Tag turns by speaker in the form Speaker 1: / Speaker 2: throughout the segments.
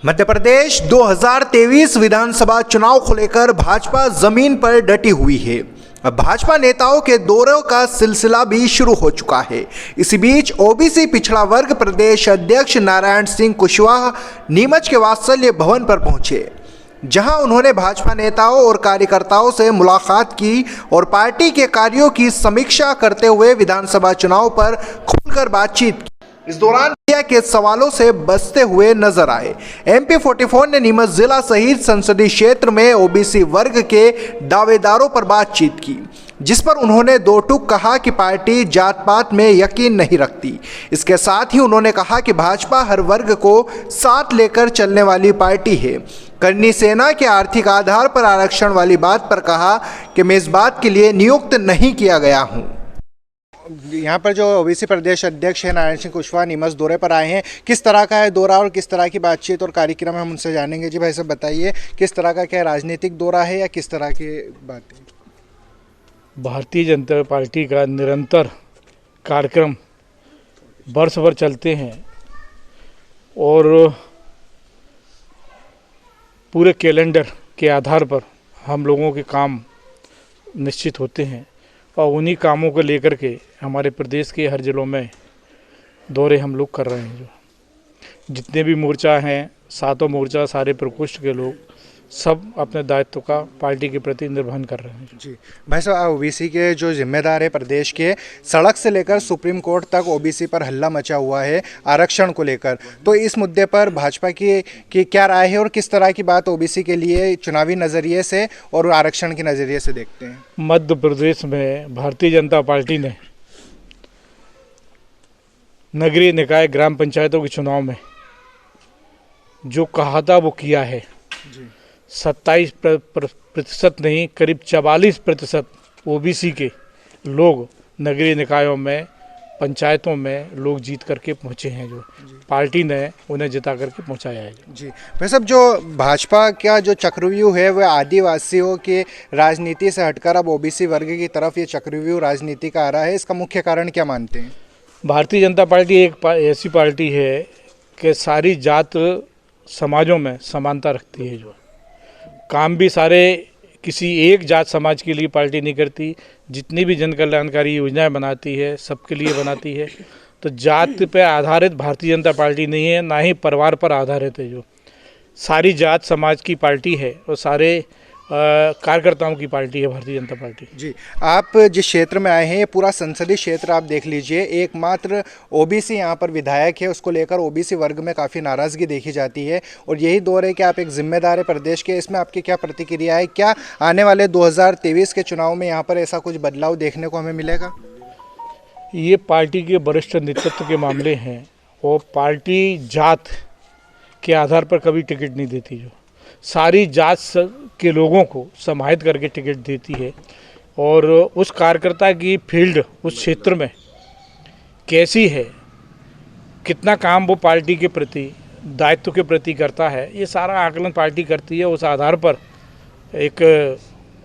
Speaker 1: मध्य प्रदेश 2023 विधानसभा चुनाव को लेकर भाजपा जमीन पर डटी हुई है। अब भाजपा नेताओं के दौरों का सिलसिला भी शुरू हो चुका है। इसी बीच ओबीसी पिछड़ा वर्ग प्रदेश अध्यक्ष नारायण सिंह कुशवाहा नीमच के वात्सल्य भवन पर पहुंचे, जहां उन्होंने भाजपा नेताओं और कार्यकर्ताओं से मुलाकात की और पार्टी के कार्यों की समीक्षा करते हुए विधानसभा चुनाव पर खुलकर बातचीत की। इस दौरान मीडिया के सवालों से बचते हुए नजर आए। MP 44 ने नीमच जिला सहित संसदीय क्षेत्र में ओबीसी वर्ग के दावेदारों पर बातचीत की, जिस पर उन्होंने दो टूक कहा कि पार्टी जात पात में यकीन नहीं रखती। इसके साथ ही उन्होंने कहा कि भाजपा हर वर्ग को साथ लेकर चलने वाली पार्टी है। करनी सेना के आर्थिक आधार पर आरक्षण वाली बात पर कहा कि मैं इस बात के लिए नियुक्त नहीं किया गया हूँ। यहाँ पर जो ओबीसी प्रदेश अध्यक्ष है नारायण सिंह कुशवाहा नीमच दौरे पर आए हैं, किस तरह का है दौरा और किस तरह की बातचीत और कार्यक्रम हम उनसे जानेंगे। जी भाई साहब बताइए, किस तरह का क्या राजनीतिक दौरा है या किस तरह की बात है?
Speaker 2: भारतीय जनता पार्टी का निरंतर कार्यक्रम वर्ष भर चलते हैं और पूरे कैलेंडर के आधार पर हम लोगों के काम निश्चित होते हैं और उन्हीं कामों को लेकर के हमारे प्रदेश के हर जिलों में दौरे हम लोग कर रहे हैं। जो जितने भी मोर्चा हैं, सातों मोर्चा, सारे प्रकोष्ठ के लोग सब अपने दायित्व का पार्टी के प्रति निर्वहन कर रहे हैं। जी
Speaker 1: भाई साहब, ओबीसी के जो जिम्मेदार है प्रदेश के, सड़क से लेकर सुप्रीम कोर्ट तक ओबीसी पर हल्ला मचा हुआ है आरक्षण को लेकर, तो इस मुद्दे पर भाजपा की क्या राय है और किस तरह की बात ओबीसी के लिए चुनावी नज़रिए से और आरक्षण के नज़रिए से देखते हैं?
Speaker 2: मध्य प्रदेश में भारतीय जनता पार्टी ने नगरीय निकाय ग्राम पंचायतों के चुनाव में जो कहा था वो किया है। 27% नहीं, करीब 44% ओबीसी के लोग नगरीय निकायों में, पंचायतों में लोग जीत करके पहुंचे हैं। जो पार्टी ने उन्हें जिता करके पहुंचाया है।
Speaker 1: जी भाई साहब, जो भाजपा का जो चक्रव्यूह है वह आदिवासियों के राजनीति से हटकर अब ओबीसी वर्ग की तरफ ये चक्रव्यूह राजनीति का आ रहा है, इसका मुख्य कारण क्या मानते हैं?
Speaker 2: भारतीय जनता पार्टी एक ऐसी पार्टी है कि सारी जात समाजों में समानता रखती है। जो काम भी सारे किसी एक जात समाज के लिए पार्टी नहीं करती, जितनी भी जन कल्याणकारी योजनाएं बनाती है सबके लिए बनाती है। तो जात पे आधारित भारतीय जनता पार्टी नहीं है, ना ही परिवार पर आधारित है। जो सारी जात समाज की पार्टी है और सारे कार्यकर्ताओं की पार्टी है भारतीय जनता पार्टी।
Speaker 1: जी, आप जिस क्षेत्र में आए हैं ये पूरा संसदीय क्षेत्र आप देख लीजिए, एकमात्र ओबीसी यहाँ पर विधायक है, उसको लेकर ओबीसी वर्ग में काफ़ी नाराज़गी देखी जाती है और यही दौर है कि आप एक जिम्मेदार है प्रदेश के, इसमें आपकी क्या प्रतिक्रिया है? क्या आने वाले 2023 के चुनाव में यहाँ पर ऐसा कुछ बदलाव देखने को हमें मिलेगा?
Speaker 2: ये पार्टी के वरिष्ठ नेतृत्व के मामले हैं और पार्टी जात के आधार पर कभी टिकट नहीं देती। जो सारी जात के लोगों को समाहित करके टिकट देती है और उस कार्यकर्ता की फील्ड उस क्षेत्र में कैसी है, कितना काम वो पार्टी के प्रति, दायित्व के प्रति करता है, ये सारा आकलन पार्टी करती है। उस आधार पर एक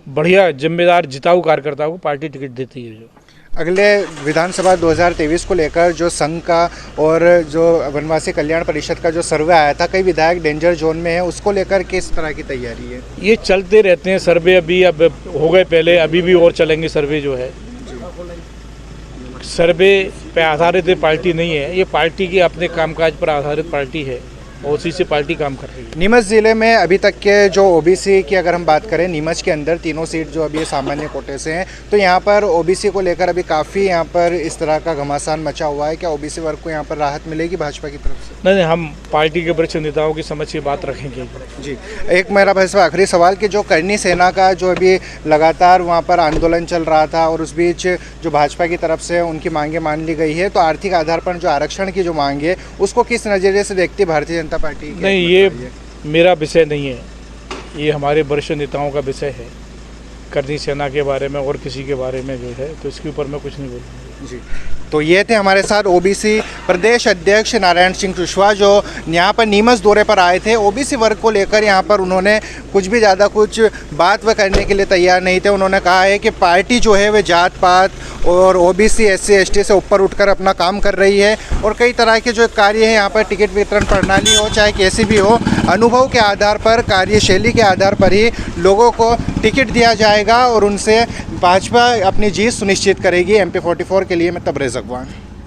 Speaker 2: बढ़िया जिम्मेदार जिताऊ कार्यकर्ता को पार्टी टिकट देती है। जो
Speaker 1: अगले विधानसभा 2023 को लेकर जो संघ का और जो वनवासी कल्याण परिषद का जो सर्वे आया था, कई विधायक डेंजर जोन में है, उसको लेकर किस तरह की तैयारी है?
Speaker 2: ये चलते रहते हैं सर्वे, अभी अब हो गए पहले, अभी भी और चलेंगे सर्वे। जो है सर्वे पे आधारित पार्टी नहीं है, ये पार्टी के अपने कामकाज पर आधारित पार्टी है और उसी से पार्टी काम कर रही है।
Speaker 1: नीमच ज़िले में अभी तक के जो ओबीसी की अगर हम बात करें, नीमच के अंदर तीनों सीट जो अभी सामान्य कोटे से हैं, तो यहाँ पर ओबीसी को लेकर अभी काफ़ी यहाँ पर इस तरह का घमासान मचा हुआ है। क्या ओबीसी वर्ग को यहाँ पर राहत मिलेगी भाजपा की तरफ से?
Speaker 2: नहीं, हम पार्टी के वरिष्ठ नेताओं की समझ की बात रखेंगे।
Speaker 1: जी, एक मेरा भाई साहब आखिरी सवाल कि जो करनी सेना का जो अभी लगातार वहाँ पर आंदोलन चल रहा था और उस बीच जो भाजपा की तरफ से उनकी मांगें मान ली गई है, तो आर्थिक आधार पर जो आरक्षण की जो मांग है उसको किस नज़रिए से देखती है भारतीय जनता पार्टी?
Speaker 2: नहीं, ये मेरा विषय नहीं है, ये हमारे वरिष्ठ नेताओं का विषय है। करनी सेना के बारे में और किसी के बारे में जो है, तो इसके ऊपर मैं कुछ नहीं बोलूँगा।
Speaker 1: जी। तो ये थे हमारे साथ ओबीसी प्रदेश अध्यक्ष नारायण सिंह कुशवाहा जो यहाँ पर नीमच दौरे पर आए थे। ओबीसी वर्ग को लेकर यहाँ पर उन्होंने कुछ भी ज़्यादा कुछ बात व करने के लिए तैयार नहीं थे। उन्होंने कहा है कि पार्टी जो है वह जात पात और ओबीसी एससी एसटी से ऊपर उठकर अपना काम कर रही है और कई तरह के जो कार्य है यहाँ पर टिकट वितरण प्रणाली हो चाहे कैसी भी हो, अनुभव के आधार पर कार्यशैली के आधार पर ही लोगों को टिकट दिया जाएगा और उनसे भाजपा अपनी जीत सुनिश्चित करेगी। MP44 के लिए मैं तबरेज़ अकवान।